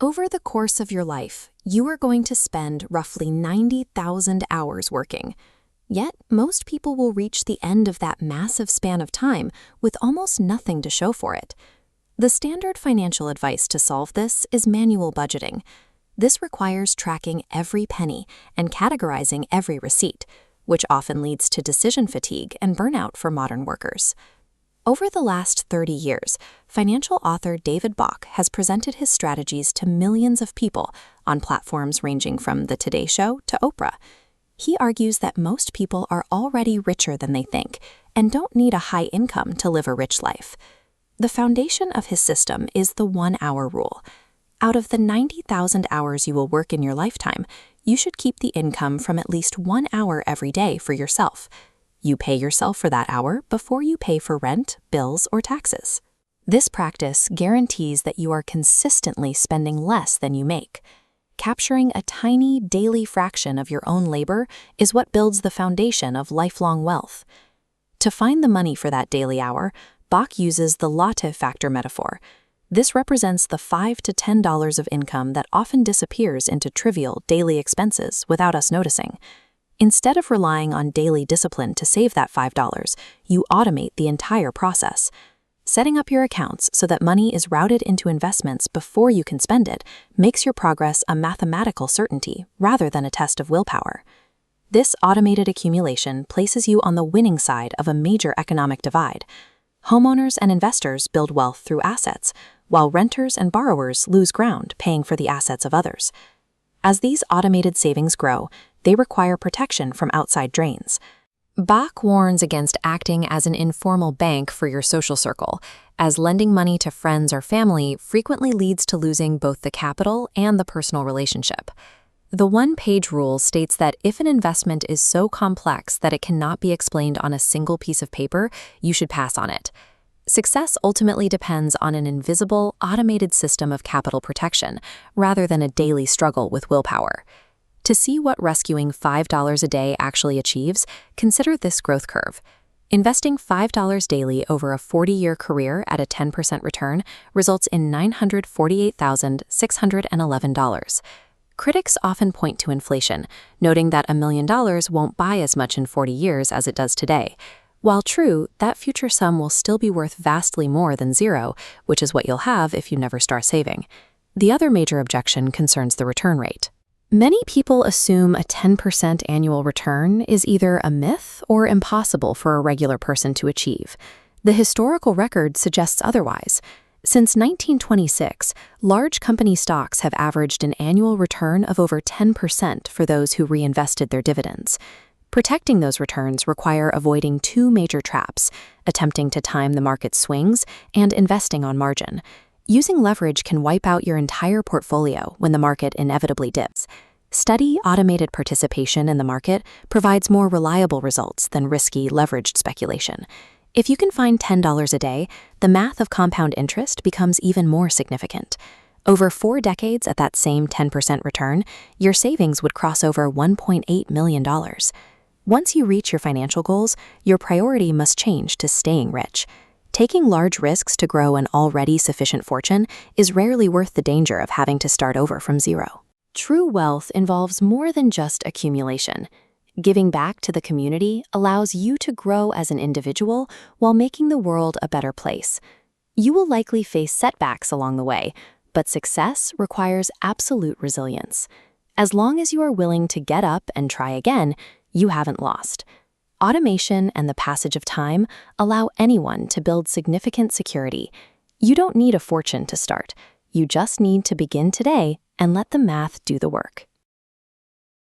Over the course of your life, you are going to spend roughly 90,000 hours working. Yet, most people will reach the end of that massive span of time with almost nothing to show for it. The standard financial advice to solve this is manual budgeting. This requires tracking every penny and categorizing every receipt, which often leads to decision fatigue and burnout for modern workers. Over the last 30 years, financial author David Bach has presented his strategies to millions of people on platforms ranging from The Today Show to Oprah. He argues that most people are already richer than they think and don't need a high income to live a rich life. The foundation of his system is the 1-hour rule. Out of the 90,000 hours you will work in your lifetime, you should keep the income from at least 1 hour every day for yourself. You pay yourself for that hour before you pay for rent, bills, or taxes. This practice guarantees that you are consistently spending less than you make. Capturing a tiny daily fraction of your own labor is what builds the foundation of lifelong wealth. To find the money for that daily hour, Bach uses the latte factor metaphor. This represents the $5 to $10 of income that often disappears into trivial daily expenses without us noticing. Instead of relying on daily discipline to save that $5, you automate the entire process. Setting up your accounts so that money is routed into investments before you can spend it makes your progress a mathematical certainty rather than a test of willpower. This automated accumulation places you on the winning side of a major economic divide. Homeowners and investors build wealth through assets, while renters and borrowers lose ground paying for the assets of others. As these automated savings grow, they require protection from outside drains. Bach warns against acting as an informal bank for your social circle, as lending money to friends or family frequently leads to losing both the capital and the personal relationship. The one-page rule states that if an investment is so complex that it cannot be explained on a single piece of paper, you should pass on it. Success ultimately depends on an invisible, automated system of capital protection, rather than a daily struggle with willpower. To see what rescuing $5 a day actually achieves, consider this growth curve. Investing $5 daily over a 40-year career at a 10% return results in $948,611. Critics often point to inflation, noting that $1 million won't buy as much in 40 years as it does today. While true, that future sum will still be worth vastly more than zero, which is what you'll have if you never start saving. The other major objection concerns the return rate. Many people assume a 10% annual return is either a myth or impossible for a regular person to achieve. The historical record suggests otherwise. Since 1926, large company stocks have averaged an annual return of over 10% for those who reinvested their dividends. Protecting those returns require avoiding two major traps: attempting to time the market swings and investing on margin. Using leverage can wipe out your entire portfolio when the market inevitably dips. Steady, automated participation in the market provides more reliable results than risky, leveraged speculation. If you can find $10 a day, the math of compound interest becomes even more significant. Over 4 decades at that same 10% return, your savings would cross over $1.8 million. Once you reach your financial goals, your priority must change to staying rich. Taking large risks to grow an already sufficient fortune is rarely worth the danger of having to start over from zero. True wealth involves more than just accumulation. Giving back to the community allows you to grow as an individual while making the world a better place. You will likely face setbacks along the way, but success requires absolute resilience. As long as you are willing to get up and try again, you haven't lost. Automation and the passage of time allow anyone to build significant security. You don't need a fortune to start. You just need to begin today and let the math do the work.